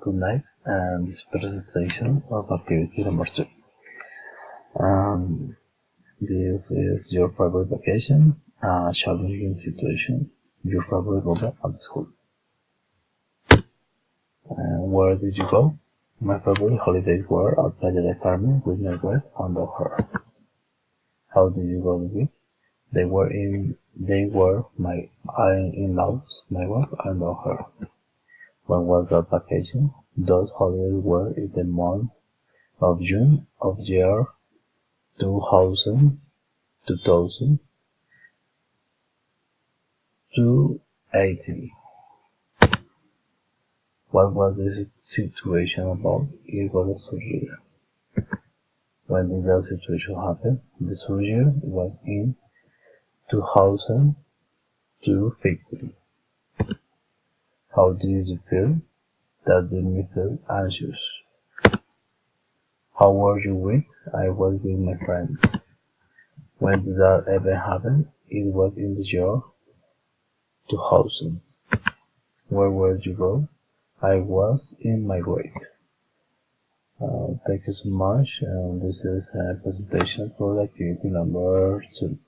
Good night, and this presentation of activity number 2. Um, this is your favorite vacation, a challenging situation, your favorite moment at school. Where did you go? My favorite holidays were at Playa del Carmen with my wife and her. How did you go with? They were my in-laws, my wife and her. When was that vacation? Those holidays were in the month of June of year 2000, 2018. What was this situation about? It was a surgery. When did that situation happen? The surgery was in 2015. How did you feel? That made me feel anxious. How were you with? I was with my friends. When did that event happen? It was in the year 2000. Where were you go? I was in my grade. Thank you so much. This is a presentation for activity number 2.